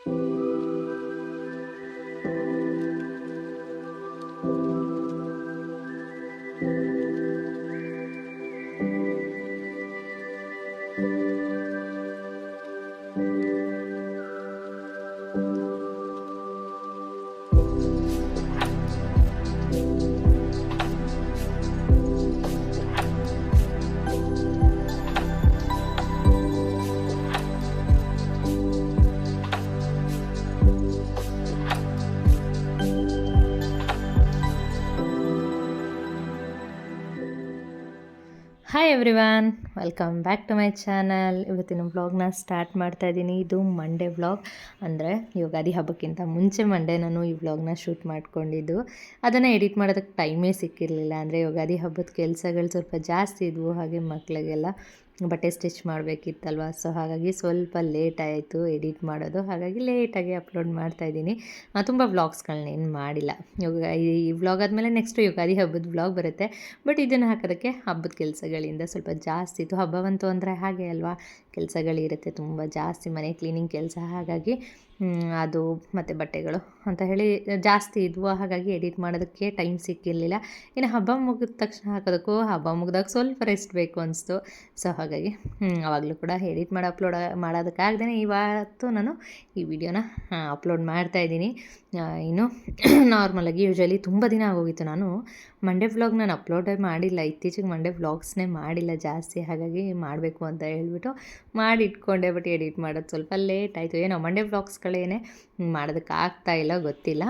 Hi everyone, welcome back to my channel. ಇವತ್ತಿನ ವ್ಲಾಗ್ನ start ಮಾಡ್ತಾ ಇದ್ದೀನಿ. ಇದು ಮಂಡೇ ವ್ಲಾಗ್, ಅಂದರೆ ಯುಗಾದಿ ಹಬ್ಬಕ್ಕಿಂತ ಮುಂಚೆ ಮಂಡೇ ನಾನು ಈ ವ್ಲಾಗ್ನ ಶೂಟ್ ಮಾಡ್ಕೊಂಡಿದ್ದು. ಅದನ್ನು ಎಡಿಟ್ ಮಾಡೋದಕ್ಕೆ ಟೈಮೇ ಸಿಕ್ಕಿರಲಿಲ್ಲ. ಅಂದರೆ ಯುಗಾದಿ ಹಬ್ಬದ ಕೆಲಸಗಳು ಸ್ವಲ್ಪ ಜಾಸ್ತಿ ಇದ್ವು, ಹಾಗೆ ಮಕ್ಕಳಿಗೆಲ್ಲ ಬಟ್ಟೆ ಸ್ಟಿಚ್ ಮಾಡಬೇಕಿತ್ತಲ್ವ. ಸೊ ಹಾಗಾಗಿ ಸ್ವಲ್ಪ ಲೇಟ್ ಆಯಿತು ಎಡಿಟ್ ಮಾಡೋದು. ಹಾಗಾಗಿ ಲೇಟಾಗಿ ಅಪ್ಲೋಡ್ ಮಾಡ್ತಾಯಿದ್ದೀನಿ. ತುಂಬ ವ್ಲಾಗ್ಸ್ಗಳನ್ನೇನು ಮಾಡಿಲ್ಲ. ಈ ವ್ಲಾಗ್ ಆದಮೇಲೆ ನೆಕ್ಸ್ಟ್ ಯುಗಾದಿ ಹಬ್ಬದ ವ್ಲಾಗ್ ಬರುತ್ತೆ. ಬಟ್ ಇದನ್ನು ಹಾಕೋದಕ್ಕೆ ಹಬ್ಬದ ಕೆಲಸಗಳಿಂದ ಸ್ವಲ್ಪ ಜಾಸ್ತಿ ಇತ್ತು. ಹಬ್ಬವಂತು ಅಂದರೆ ಹಾಗೆ ಅಲ್ವಾ, ಕೆಲಸಗಳಿರುತ್ತೆ ತುಂಬ ಜಾಸ್ತಿ, ಮನೆ ಕ್ಲೀನಿಂಗ್ ಕೆಲಸ. ಹಾಗಾಗಿ ಅದು ಮತ್ತು ಬಟ್ಟೆಗಳು ಅಂತ ಹೇಳಿ ಜಾಸ್ತಿ ಇದ್ವು. ಹಾಗಾಗಿ ಎಡಿಟ್ ಮಾಡೋದಕ್ಕೆ ಟೈಮ್ ಸಿಕ್ಕಿರಲಿಲ್ಲ. ಇನ್ನು ಹಬ್ಬ ಮುಗಿದ ತಕ್ಷಣ ಹಾಕೋದಕ್ಕೂ ಹಬ್ಬ ಮುಗಿದಾಗ ಸ್ವಲ್ಪ ರೆಸ್ಟ್ ಬೇಕು ಅನಿಸ್ತು. ಸೊ ಹಾಗಾಗಿ ಆವಾಗಲೂ ಕೂಡ ಎಡಿಟ್ ಮಾಡಿ ಅಪ್ಲೋಡ್ ಮಾಡೋದಕ್ಕಾಗ್ದೇ ಇವತ್ತು ನಾನು ಈ ವಿಡಿಯೋನ ಅಪ್ಲೋಡ್ ಮಾಡ್ತಾಯಿದ್ದೀನಿ. ಇನ್ನು ನಾರ್ಮಲಾಗಿ ಯೂಶ್ವಲಿ ತುಂಬ ದಿನ ಆಗೋಗಿತ್ತು ನಾನು ಮಂಡೇ ವ್ಲಾಗ್ ನಾನು ಅಪ್ಲೋಡೇ ಮಾಡಿಲ್ಲ. ಇತ್ತೀಚೆಗೆ ಮಂಡೇ ವ್ಲಾಗ್ಸ್ನೇ ಮಾಡಿಲ್ಲ ಜಾಸ್ತಿ. ಹಾಗಾಗಿ ಮಾಡಬೇಕು ಅಂತ ಹೇಳ್ಬಿಟ್ಟು ಮಾಡಿ ಇಟ್ಕೊಂಡೆ. ಬಟ್ ಎಡಿಟ್ ಮಾಡೋದು ಸ್ವಲ್ಪ ಲೇಟ್ ಆಯಿತು. ಏನೋ ಮಂಡೇ ವ್ಲಾಗ್ಸ್ಗಳೇನೆ ಮಾಡೋದಕ್ಕೆ ಆಗ್ತಾಯಿಲ್ಲ, ಗೊತ್ತಿಲ್ಲ.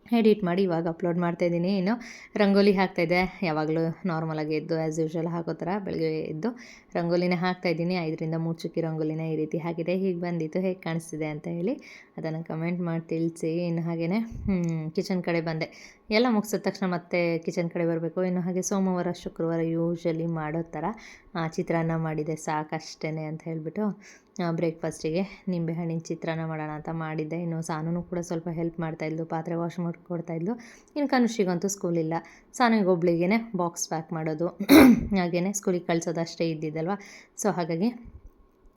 ಎಡಿಟ್ ಮಾಡಿ ಇವಾಗ ಅಪ್ಲೋಡ್ ಮಾಡ್ತಾಯಿದ್ದೀನಿ. ಇನ್ನು ರಂಗೋಲಿ ಹಾಕ್ತಾಯಿದ್ದೆ. ಯಾವಾಗಲೂ ನಾರ್ಮಲಾಗಿ ಎದ್ದು ಆ್ಯಸ್ ಯೂಶ್ವಲ್ ಹಾಕೋ ಥರ ಬೆಳಗ್ಗೆ ಎದ್ದು ರಂಗೋಲಿನ ಹಾಕ್ತಾಯಿದ್ದೀನಿ. 5ರಿಂದ 3 ಚುಕ್ಕಿ ರಂಗೋಲಿನ ಈ ರೀತಿ ಹಾಕಿದೆ. ಹೀಗೆ ಬಂದಿತ್ತು, ಹೇಗೆ ಕಾಣಿಸ್ತಿದೆ ಅಂತ ಹೇಳಿ ಅದನ್ನು ಕಮೆಂಟ್ ಮಾಡಿ ತಿಳಿಸಿ. ಇನ್ನು ಹಾಗೆಯೇ ಕಿಚನ್ ಕಡೆ ಬಂದೆ. ಎಲ್ಲ ಮುಗಿಸಿದ ತಕ್ಷಣ ಮತ್ತೆ ಕಿಚನ್ ಕಡೆ ಬರಬೇಕು. ಇನ್ನು ಹಾಗೆ ಸೋಮವಾರ ಶುಕ್ರವಾರ ಯೂಶ್ವಲಿ ಮಾಡೋ ಥರ ಚಿತ್ರಾನ್ನ ಮಾಡಿದೆ, ಸಾಕಷ್ಟೇ ಅಂತ ಹೇಳಿಬಿಟ್ಟು ಬ್ರೇಕ್ಫಾಸ್ಟಿಗೆ ನಿಂಬೆಹಣ್ಣಿನ ಚಿತ್ರಾನ್ನ ಮಾಡೋಣ ಅಂತ ಮಾಡಿದ್ದೆ. ಇನ್ನು ಸಾನೂ ಕೂಡ ಸ್ವಲ್ಪ ಹೆಲ್ಪ್ ಮಾಡ್ತಾಯಿದ್ಲು, ಪಾತ್ರೆ ವಾಶ್ ಮಾಡಿಕೊಡ್ತಾಯಿದ್ಲು. ಇನ್ನು ಕನುಷಿಗಂತೂ ಸ್ಕೂಲಿಲ್ಲ. ಸಾನಿಗೆ ಒಬ್ಳಿಗೆ ಬಾಕ್ಸ್ ಪ್ಯಾಕ್ ಮಾಡೋದು ಹಾಗೆಯೇ ಸ್ಕೂಲಿಗೆ ಕಳಿಸೋದು ಅಷ್ಟೇ ಇದ್ದಿದ್ದಲ್ವ. ಸೊ ಹಾಗಾಗಿ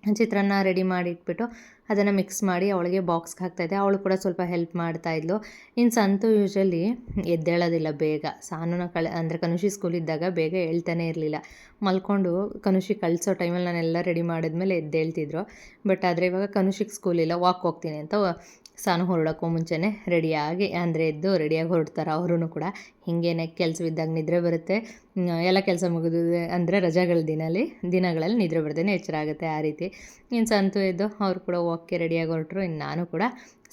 ಚಿತ್ರಾನ್ನ ರೆಡಿ ಮಾಡಿಟ್ಬಿಟ್ಟು ಅದನ್ನು ಮಿಕ್ಸ್ ಮಾಡಿ ಅವಳಿಗೆ ಬಾಕ್ಸ್ಗೆ ಹಾಕ್ತಾಯಿದ್ದೆ. ಅವಳು ಕೂಡ ಸ್ವಲ್ಪ ಹೆಲ್ಪ್ ಮಾಡ್ತಾಯಿದ್ಲು. ಇನ್ನು ಸಂತು ಯೂಶ್ವಲಿ ಎದ್ದೇಳೋದಿಲ್ಲ ಬೇಗ. ಸಾನುನ ಅಂದರೆ ಕನುಷಿ ಸ್ಕೂಲಿದ್ದಾಗ ಬೇಗ ಹೇಳ್ತಾನೆ ಇರಲಿಲ್ಲ. ಮಲ್ಕೊಂಡು ಕನುಷಿ ಕಳಿಸೋ ಟೈಮಲ್ಲಿ ನಾನೆಲ್ಲ ರೆಡಿ ಮಾಡಿದ್ಮೇಲೆ ಎದ್ದೇಳ್ತಿದ್ರು. ಬಟ್ ಆದರೆ ಇವಾಗ ಕನುಷಿಗೆ ಸ್ಕೂಲಿಲ್ಲ, ವಾಕ್ ಹೋಗ್ತೀನಿ ಅಂತ ಸಾನು ಹೊರಡೋಕ್ಕೂ ಮುಂಚೆನೇ ರೆಡಿಯಾಗಿ ಅಂದರೆ ಎದ್ದು ರೆಡಿಯಾಗಿ ಹೊರಡ್ತಾರೆ ಅವರು ಕೂಡ. ಹೀಗೇನೆ ಕೆಲಸವಿದ್ದಾಗ ನಿದ್ರೆ ಬರುತ್ತೆ, ಎಲ್ಲ ಕೆಲಸ ಮುಗಿದಿದೆ ಅಂದರೆ ರಜಾಗಳ ದಿನಗಳಲ್ಲಿ ನಿದ್ರೆ ಬರ್ದೇ ಎಚ್ಚರ ಆಗುತ್ತೆ ಆ ರೀತಿ. ಇನ್ನು ಸಂತು ಎದ್ದು ಅವರು ಕೂಡ ವಾಕ್ಗೆ ರೆಡಿಯಾಗಿ ಹೊರಟರು. ಇನ್ನು ನಾನು ಕೂಡ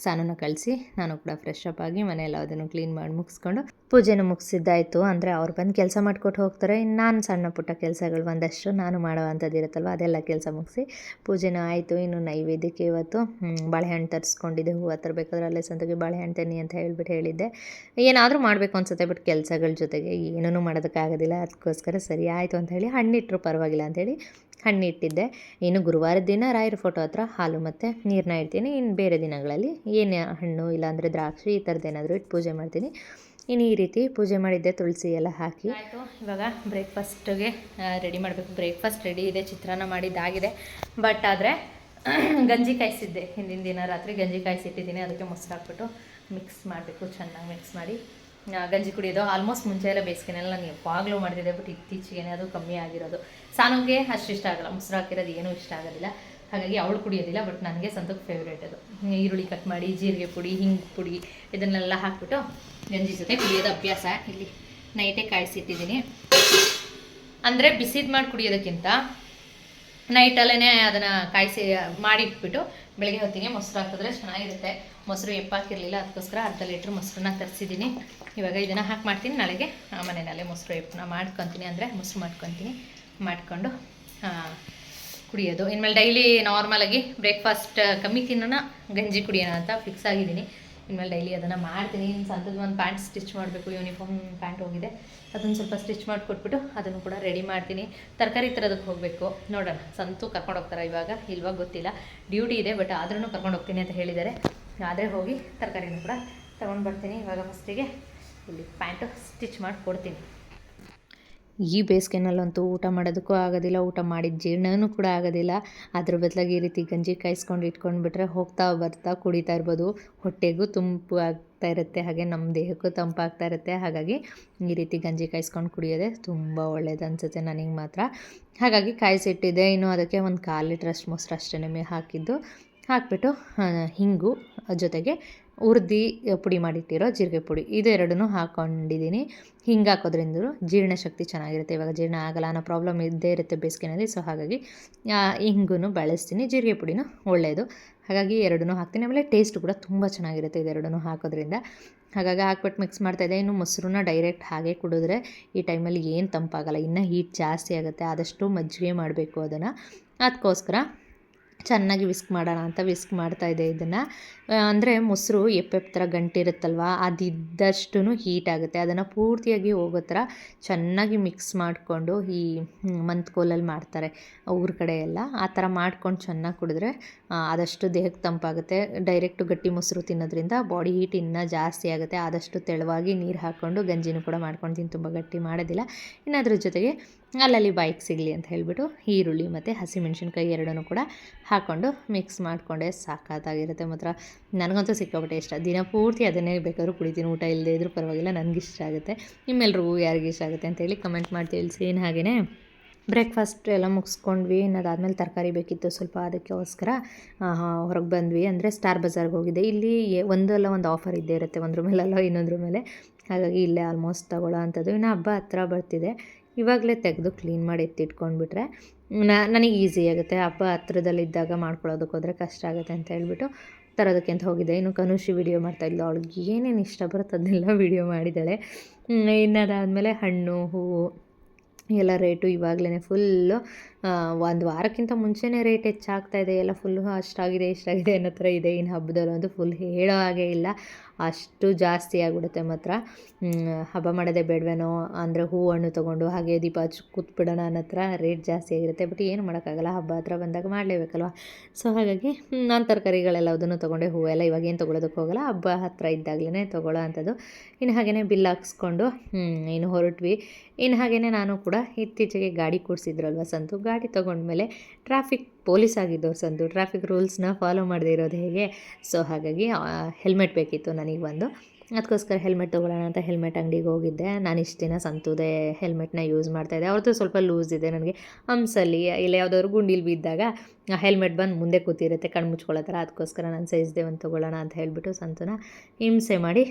ಸಾನನ್ನ ಕಳಿಸಿ ನಾನು ಕೂಡ ಫ್ರೆಶ್ ಅಪ್ ಆಗಿ ಮನೆಯೆಲ್ಲ ಅದನ್ನು ಕ್ಲೀನ್ ಮಾಡಿ ಮುಗಿಸ್ಕೊಂಡು ಪೂಜೆನೂ ಮುಗಿಸಿದ್ದಾಯಿತು. ಅಂದರೆ ಅವ್ರು ಬಂದು ಕೆಲಸ ಮಾಡಿಕೊಟ್ಟು ಹೋಗ್ತಾರೆ. ಇನ್ನು ನಾನು ಸಣ್ಣ ಪುಟ್ಟ ಕೆಲಸಗಳು ಒಂದಷ್ಟು ನಾನು ಮಾಡೋ ಅಂಥದ್ದು ಇರುತ್ತಲ್ವ, ಅದೆಲ್ಲ ಕೆಲಸ ಮುಗಿಸಿ ಪೂಜೆನೂ ಆಯಿತು. ಇನ್ನು ನೈವೇದ್ಯಕ್ಕೆ ಇವತ್ತು ಬಾಳೆಹಣ್ಣು ತರಿಸ್ಕೊಂಡಿದ್ದೆ. ಹೂವು ತರಬೇಕಾದ್ರೆ ಅಲ್ಲೇ ಸಂತಗೆ ಬಾಳೆಹಣ್ಣು ತನ್ನಿ ಅಂತ ಹೇಳಿದ್ದೆ. ಏನಾದರೂ ಮಾಡಬೇಕು ಅನ್ಸುತ್ತೆ, ಬಟ್ ಕೆಲಸಗಳ ಜೊತೆಗೆ ಏನೂ ಮಾಡೋದಕ್ಕಾಗೋದಿಲ್ಲ. ಅದಕ್ಕೋಸ್ಕರ ಸರಿ ಆಯಿತು ಅಂತ ಹೇಳಿ ಹಣ್ಣಿಟ್ಟರು ಪರವಾಗಿಲ್ಲ ಅಂಥೇಳಿ ಹಣ್ಣಿಟ್ಟಿದ್ದೆ. ಇನ್ನು ಗುರುವಾರದ ದಿನ ರಾಯರ ಫೋಟೋ ಹತ್ರ ಹಾಲು ಮತ್ತು ನೀರನ್ನ ಇಡ್ತೀನಿ. ಇನ್ನು ಬೇರೆ ದಿನಗಳಲ್ಲಿ ಏನು ಹಣ್ಣು ಇಲ್ಲಾಂದರೆ ದ್ರಾಕ್ಷಿ ಈ ಥರದ್ದು ಏನಾದರೂ ಇಟ್ಟು ಪೂಜೆ ಮಾಡ್ತೀನಿ. ಇನ್ನು ಈ ರೀತಿ ಪೂಜೆ ಮಾಡಿದ್ದೆ, ತುಳಸಿ ಎಲ್ಲ ಹಾಕಿ ಆಯಿತು. ಇವಾಗ ಬ್ರೇಕ್ಫಾಸ್ಟಿಗೆ ರೆಡಿ ಮಾಡಬೇಕು. ಬ್ರೇಕ್ಫಾಸ್ಟ್ ರೆಡಿ ಇದೆ, ಚಿತ್ರಾನ್ನ ಮಾಡಿದ್ದಾಗಿದೆ. ಬಟ್ ಆದರೆ ಗಂಜಿ ಕಾಯಿಸಿದ್ದೆ. ಹಿಂದಿನ ದಿನ ರಾತ್ರಿ ಗಂಜಿ ಕಾಯಿಸಿಟ್ಟಿದ್ದೀನಿ. ಅದಕ್ಕೆ ಮೊಸರು ಹಾಕ್ಬಿಟ್ಟು ಮಿಕ್ಸ್ ಮಾಡಬೇಕು, ಚೆನ್ನಾಗಿ ಮಿಕ್ಸ್ ಮಾಡಿ ಗಂಜಿ ಕುಡಿಯೋದು. ಆಲ್ಮೋಸ್ಟ್ ಮುಂಚೆ ಎಲ್ಲ ಬೇಸಿಗೆನೆಲ್ಲ ನಾನು ಯಾವಾಗಲೂ ಮಾಡ್ತಿದ್ದೆ, ಬಟ್ ಇತ್ತೀಚೆಗೆ ಅದು ಕಮ್ಮಿ ಆಗಿರೋದು. ಸಾನುಗೆ ಅಷ್ಟು ಇಷ್ಟ ಆಗೋಲ್ಲ, ಮೊಸರು ಹಾಕಿರೋದು ಏನೂ ಇಷ್ಟ ಆಗೋದಿಲ್ಲ. ಹಾಗಾಗಿ ಅವಳು ಕುಡಿಯೋದಿಲ್ಲ, ಬಟ್ ನನಗೆ ಸಂತಕ್ಕೆ ಫೇವ್ರೇಟ್ ಅದು. ಈರುಳ್ಳಿ ಕಟ್ ಮಾಡಿ, ಜೀರಿಗೆ ಪುಡಿ, ಹಿಂಗೆ ಪುಡಿ ಇದನ್ನೆಲ್ಲ ಹಾಕ್ಬಿಟ್ಟು ಗಂಜಿ ಜೊತೆ ಕುಡಿಯೋದು ಅಭ್ಯಾಸ. ಇಲ್ಲಿ ನೈಟೇ ಕಾಯಿಸಿಟ್ಟಿದ್ದೀನಿ. ಅಂದರೆ ಬಿಸಿದು ಮಾಡಿ ಕುಡಿಯೋದಕ್ಕಿಂತ ನೈಟಲ್ಲೇ ಅದನ್ನು ಕಾಯಿಸಿ ಮಾಡಿಟ್ಬಿಟ್ಟು ಬೆಳಗ್ಗೆ ಹೊತ್ತಿಗೆ ಮೊಸರು ಹಾಕಿದ್ರೆ ಚೆನ್ನಾಗಿರುತ್ತೆ. ಮೊಸರು ಎಪ್ಪಾಕಿರಲಿಲ್ಲ, ಅದಕ್ಕೋಸ್ಕರ ಅರ್ಧ ಲೀಟ್ರ್ ಮೊಸರನ್ನ ತರಿಸಿದ್ದೀನಿ. ಇವಾಗ ಇದನ್ನು ಹಾಕಿ ಮಾಡ್ತೀನಿ. ನಾಳೆಗೆ ಮನೆಯಲ್ಲೇ ಮೊಸರು ಎಪ್ಪನ್ನ ಮಾಡ್ಕೊತೀನಿ, ಅಂದರೆ ಮೊಸರು ಮಾಡಿಕೊಂಡು ಕುಡಿಯೋದು. ಇನ್ಮೇಲೆ ಡೈಲಿ ನಾರ್ಮಲಾಗಿ ಬ್ರೇಕ್ಫಾಸ್ಟ್ ಕಮ್ಮಿ ತಿನ್ನೋಣ, ಗಂಜಿ ಕುಡಿಯೋಣ ಅಂತ ಫಿಕ್ಸ್ ಆಗಿದ್ದೀನಿ. ಇನ್ಮೇಲೆ ಡೈಲಿ ಅದನ್ನು ಮಾಡ್ತೀನಿ. ಇನ್ನು ಸಂತದ್ದು ಒಂದು ಪ್ಯಾಂಟ್ ಸ್ಟಿಚ್ ಮಾಡಬೇಕು, ಯೂನಿಫಾರ್ಮ್ ಪ್ಯಾಂಟ್ ಹೋಗಿದೆ, ಅದನ್ನು ಸ್ವಲ್ಪ ಸ್ಟಿಚ್ ಮಾಡಿಕೊಟ್ಬಿಟ್ಟು ಅದನ್ನು ಕೂಡ ರೆಡಿ ಮಾಡ್ತೀನಿ. ತರಕಾರಿ ತರೋದಕ್ಕೆ ಹೋಗಬೇಕು, ನೋಡೋಣ. ಸಂತು ಕರ್ಕೊಂಡು ಹೋಗ್ತಾರೆ ಇಲ್ವಾಗ ಗೊತ್ತಿಲ್ಲ, ಡ್ಯೂಟಿ ಇದೆ. ಬಟ್ ಆದ್ರೂ ಕರ್ಕೊಂಡು ಹೋಗ್ತೀನಿ ಅಂತ ಹೇಳಿದ್ದಾರೆ. ಆದರೆ ಹೋಗಿ ತರಕಾರಿನೂ ಕೂಡ ತೊಗೊಂಡು ಬರ್ತೀನಿ. ಇವಾಗ ಫಸ್ಟಿಗೆ ಇಲ್ಲಿ ಪ್ಯಾಂಟು ಸ್ಟಿಚ್ ಮಾಡಿ ಕೊಡ್ತೀನಿ. ಈ ಬೇಸಿಗೆನಲ್ಲಂತೂ ಊಟ ಮಾಡೋದಕ್ಕೂ ಆಗೋದಿಲ್ಲ, ಊಟ ಮಾಡಿದ ಜೀರ್ಣನೂ ಕೂಡ ಆಗೋದಿಲ್ಲ. ಅದ್ರ ಬದಲಾಗಿ ಈ ರೀತಿ ಗಂಜಿ ಕಾಯಿಸ್ಕೊಂಡು ಇಟ್ಕೊಂಡ್ಬಿಟ್ರೆ ಹೋಗ್ತಾ ಬರ್ತಾ ಕುಡಿತಾ ಇರ್ಬೋದು. ಹೊಟ್ಟೆಗೂ ತಂಪು ಆಗ್ತಾ ಇರುತ್ತೆ, ಹಾಗೆ ನಮ್ಮ ದೇಹಕ್ಕೂ ತಂಪಾಗ್ತಾ ಇರುತ್ತೆ. ಹಾಗಾಗಿ ಈ ರೀತಿ ಗಂಜಿ ಕಾಯಿಸ್ಕೊಂಡು ಕುಡಿಯೋದೇ ತುಂಬ ಒಳ್ಳೇದು ಅನಿಸುತ್ತೆ ನನಗೆ ಮಾತ್ರ. ಹಾಗಾಗಿ ಕಾಯಿಸಿಟ್ಟಿದ್ದೆ. ಇನ್ನು ಅದಕ್ಕೆ ಒಂದು 1/4 ಲೀಟ್ರಷ್ಟು ಮೊಸರು ಅಷ್ಟೇ ಹಾಕಿದ್ದು. ಹಾಕಿಬಿಟ್ಟು ಹಿಂಗು ಜೊತೆಗೆ ಹುರ್ದು ಪುಡಿ ಮಾಡಿಟ್ಟಿರೋ ಜೀರಿಗೆ ಪುಡಿ ಇದೆರಡನ್ನೂ ಹಾಕ್ಕೊಂಡಿದ್ದೀನಿ. ಹಿಂಗೆ ಹಾಕೋದ್ರಿಂದ ಜೀರ್ಣಶಕ್ತಿ ಚೆನ್ನಾಗಿರುತ್ತೆ. ಇವಾಗ ಜೀರ್ಣ ಆಗಲ್ಲ ಅನ್ನೋ ಪ್ರಾಬ್ಲಮ್ ಇದ್ದೇ ಇರುತ್ತೆ ಬೇಸಿಗೆನಲ್ಲಿ. ಸೊ ಹಾಗಾಗಿ ಹಿಂಗೂ ಬಳಸ್ತೀನಿ. ಜೀರಿಗೆ ಪುಡಿನೂ ಒಳ್ಳೆಯದು, ಹಾಗಾಗಿ ಎರಡನ್ನೂ ಹಾಕ್ತೀನಿ. ಆಮೇಲೆ ಟೇಸ್ಟ್ ಕೂಡ ತುಂಬ ಚೆನ್ನಾಗಿರುತ್ತೆ ಇದೆರಡನ್ನೂ ಹಾಕೋದ್ರಿಂದ. ಹಾಗಾಗಿ ಹಾಕ್ಬಿಟ್ಟು ಮಿಕ್ಸ್ ಮಾಡ್ತಾಯಿದ್ದೆ. ಇನ್ನು ಮೊಸರನ್ನ ಡೈರೆಕ್ಟ್ ಹಾಗೆ ಕುಡಿದ್ರೆ ಈ ಟೈಮಲ್ಲಿ ಏನು ತಂಪಾಗಲ್ಲ, ಇನ್ನೂ ಹೀಟ್ ಜಾಸ್ತಿ ಆಗುತ್ತೆ. ಆದಷ್ಟು ಮಜ್ಜಿಗೆ ಮಾಡಬೇಕು ಅದನ್ನು. ಅದಕ್ಕೋಸ್ಕರ ಚೆನ್ನಾಗಿ ವಿಸ್ಕ್ ಮಾಡೋಣ ಅಂತ ವಿಸ್ಕ್ ಮಾಡ್ತಾಯಿದ್ದೆ ಇದನ್ನು. ಅಂದರೆ ಮೊಸರು ಎಪ್ಪೆಪ್ಪ ಥರ ಗಂಟಿರುತ್ತಲ್ವ, ಅದಿದ್ದಷ್ಟು ಹೀಟ್ ಆಗುತ್ತೆ. ಅದನ್ನು ಪೂರ್ತಿಯಾಗಿ ಹೋಗೋ ಥರ ಚೆನ್ನಾಗಿ ಮಿಕ್ಸ್ ಮಾಡಿಕೊಂಡು, ಈ ಮಂತ್ಕೋಲಲ್ಲಿ ಮಾಡ್ತಾರೆ ಊರ ಕಡೆ ಎಲ್ಲ, ಆ ಥರ ಮಾಡ್ಕೊಂಡು ಚೆನ್ನಾಗಿ ಕುಡಿದ್ರೆ ಆದಷ್ಟು ದೇಹಕ್ಕೆ ತಂಪಾಗುತ್ತೆ. ಡೈರೆಕ್ಟು ಗಟ್ಟಿ ಮೊಸರು ತಿನ್ನೋದ್ರಿಂದ ಬಾಡಿ ಹೀಟ್ ಇನ್ನೂ ಜಾಸ್ತಿ ಆಗುತ್ತೆ. ಆದಷ್ಟು ತೆಳುವಾಗಿ ನೀರು ಹಾಕ್ಕೊಂಡು ಗಂಜಿನೂ ಕೂಡ ಮಾಡ್ಕೊಳ್ತೀನಿ, ತುಂಬ ಗಟ್ಟಿ ಮಾಡೋದಿಲ್ಲ. ಇನ್ನು ಅದ್ರ ಜೊತೆಗೆ ಅಲ್ಲಲ್ಲಿ ಬಾಯಿಗೆ ಸಿಗಲಿ ಅಂತ ಹೇಳಿಬಿಟ್ಟು ಈರುಳ್ಳಿ ಮತ್ತು ಹಸಿಮೆಣ್ಸಿನ್ಕಾಯಿ ಎರಡನ್ನೂ ಕೂಡ ಹಾಕ್ಕೊಂಡು ಮಿಕ್ಸ್ ಮಾಡಿಕೊಂಡೆ. ಸಾಕಾಗಿರುತ್ತೆ ಮಾತ್ರ. ನನಗಂತೂ ಸಿಕ್ಕಾಪಟ್ಟೆ ಇಷ್ಟ. ದಿನ ಪೂರ್ತಿ ಅದನ್ನೇ ಬೇಕಾದ್ರೂ ಕುಡಿತೀನಿ, ಊಟ ಇಲ್ಲದೇ ಇದ್ರೂ ಪರವಾಗಿಲ್ಲ, ನನಗಿಷ್ಟ ಆಗುತ್ತೆ. ನಿಮ್ಮೆಲ್ರಿಗೂ ಯಾರಿಗೆ ಇಷ್ಟ ಆಗುತ್ತೆ ಅಂತೇಳಿ ಕಮೆಂಟ್ ಮಾಡಿ ತಿಳಿಸಿ. ಇನ್ನು ಹಾಗೆಯೇ ಬ್ರೇಕ್ಫಾಸ್ಟ್ ಎಲ್ಲ ಮುಗಿಸ್ಕೊಂಡ್ವಿ. ಇನ್ನು ಅದಾದಮೇಲೆ ತರಕಾರಿ ಬೇಕಿತ್ತು ಸ್ವಲ್ಪ, ಅದಕ್ಕೋಸ್ಕರ ಹೊರಗೆ ಬಂದ್ವಿ. ಅಂದರೆ ಸ್ಟಾರ್ ಬಜಾರ್ಗೆ ಹೋಗಿದ್ದೆ. ಇಲ್ಲಿ ಒಂದಲ್ಲ ಒಂದು ಆಫರ್ ಇದ್ದೇ ಇರುತ್ತೆ, ಒಂದ್ರ ಮೇಲಲ್ಲ ಇನ್ನೊಂದ್ರ ಮೇಲೆ. ಹಾಗಾಗಿ ಇಲ್ಲೇ ಆಲ್ಮೋಸ್ಟ್ ತೊಗೊಳ್ಳೋ ಅಂಥದ್ದು. ಇನ್ನು ಹಬ್ಬ ಹತ್ರ ಬರ್ತಿದೆ, ಇವಾಗಲೇ ತೆಗೆದು ಕ್ಲೀನ್ ಮಾಡಿ ಎತ್ತಿಟ್ಕೊಂಡ್ಬಿಟ್ರೆ ನನಗೆ ಈಸಿ ಆಗುತ್ತೆ. ಹಬ್ಬ ಹತ್ರದಲ್ಲಿದ್ದಾಗ ಮಾಡ್ಕೊಳ್ಳೋದಕ್ಕೆ ಹೋದರೆ ಕಷ್ಟ ಆಗುತ್ತೆ ಅಂತ ಹೇಳ್ಬಿಟ್ಟು ತರೋದಕ್ಕೆ ಅಂತ ಹೋಗಿದ್ದೆ. ಇನ್ನು ಕನುಷಿ ವೀಡಿಯೋ ಮಾಡ್ತಾಯಿದ್ಲು, ಅವಳಿಗೆ ಏನೇನು ಇಷ್ಟ ಬರುತ್ತೆ ಅದನ್ನೆಲ್ಲ ವೀಡಿಯೋ ಮಾಡಿದ್ದಾಳೆ. ಇನ್ನು ಅದಾದಮೇಲೆ ಹಣ್ಣು ಹೂವು ಎಲ್ಲ ರೇಟು ಇವಾಗಲೇ ಫುಲ್ಲು ಒಂದು ವಾರಕ್ಕಿಂತ ಮುಂಚೆನೇ ರೇಟ್ ಹೆಚ್ಚಾಗ್ತಾಯಿದೆ. ಎಲ್ಲ ಫುಲ್ಲು ಅಷ್ಟಾಗಿದೆ ಇಷ್ಟಾಗಿದೆ ಅನ್ನೋ ಥರ ಇದೆ. ಇನ್ನು ಹಬ್ಬದಲ್ಲಂತೂ ಫುಲ್ ಹೇಳೋ ಹಾಗೆ ಇಲ್ಲ, ಅಷ್ಟು ಜಾಸ್ತಿ ಆಗಿಬಿಡುತ್ತೆ ಮಾತ್ರ. ಹಬ್ಬ ಮಾಡೋದೇ ಬೇಡವೇನೋ ಅಂದರೆ ಹೂವು ಹಣ್ಣು ತೊಗೊಂಡು ಹಾಗೆ ದೀಪ ಹಚ್ಚಿ ಕೂತ್ಬಿಡೋಣ ಅನ್ನೋ ಥರ ರೇಟ್ ಜಾಸ್ತಿ ಆಗಿರುತ್ತೆ. ಬಟ್ ಏನು ಮಾಡೋಕ್ಕಾಗಲ್ಲ, ಹಬ್ಬ ಹತ್ರ ಬಂದಾಗ ಮಾಡಲೇಬೇಕಲ್ವ. ಸೊ ಹಾಗಾಗಿ ನಾನು ತರಕಾರಿಗಳೆಲ್ಲದನ್ನು ತೊಗೊಂಡೆ. ಹೂವೆಲ್ಲ ಇವಾಗೇನು ತೊಗೊಳೋದಕ್ಕೆ ಹೋಗಲ್ಲ, ಹಬ್ಬ ಹತ್ತಿರ ಇದ್ದಾಗಲೇ ತೊಗೊಳ್ಳೋ ಅಂಥದ್ದು. ಇನ್ನು ಹಾಗೆಯೇ ಬಿಲ್ ಹಾಕ್ಸ್ಕೊಂಡು ಇನ್ನು ಹೊರಟ್ವಿ. ಇನ್ನು ಹಾಗೆಯೇ ನಾನು ಕೂಡ ಇತ್ತೀಚೆಗೆ ಗಾಡಿ ಕೂಡಿಸಿದ್ರಲ್ವ ಸಂತು, ಗಾಡಿ ತೊಗೊಂಡ್ಮೇಲೆ ಟ್ರಾಫಿಕ್ ಪೊಲೀಸ್ ಆಗಿದ್ದವ್ರು ಸಂತು, ಟ್ರಾಫಿಕ್ ರೂಲ್ಸ್ನ ಫಾಲೋ ಮಾಡದೇ ಇರೋದು ಹೇಗೆ. ಸೊ ಹಾಗಾಗಿ ಹೆಲ್ಮೆಟ್ ಬೇಕಿತ್ತು ನನಗೆ ಒಂದು, ಅದಕ್ಕೋಸ್ಕರ ಹೆಲ್ಮೆಟ್ ತೊಗೊಳ್ಳೋಣ ಅಂತ ಹೆಲ್ಮೆಟ್ ಅಂಗಡಿಗೆ ಹೋಗಿದ್ದೆ. ನಾನು ಇಷ್ಟು ದಿನ ಸಂತುದೇ ಹೆಲ್ಮೆಟ್ನ ಯೂಸ್ ಮಾಡ್ತಾಯಿದ್ದೆ. ಅವ್ರದ್ದು ಸ್ವಲ್ಪ ಲೂಸ್ ಇದೆ. ನನಗೆ ಹಂಸಲ್ಲಿ ಇಲ್ಲ ಯಾವುದಾದ್ರು ಗುಂಡಿಲಿ ಬಿದ್ದಾಗ ಹೆಲ್ಮೆಟ್ ಬಂದು ಮುಂದೆ ಕೂತಿರುತ್ತೆ ಕಣ್ಣು ಮುಚ್ಕೊಳ್ಳೋ ಥರ. ಅದಕ್ಕೋಸ್ಕರ ನಾನು ಸೈಜ್ದೇ ಒಂದು ತೊಗೊಳ್ಳೋಣ ಅಂತ ಹೇಳಿಬಿಟ್ಟು ಸಂತುನ ಹಿಂಸೆ ಮಾಡಿ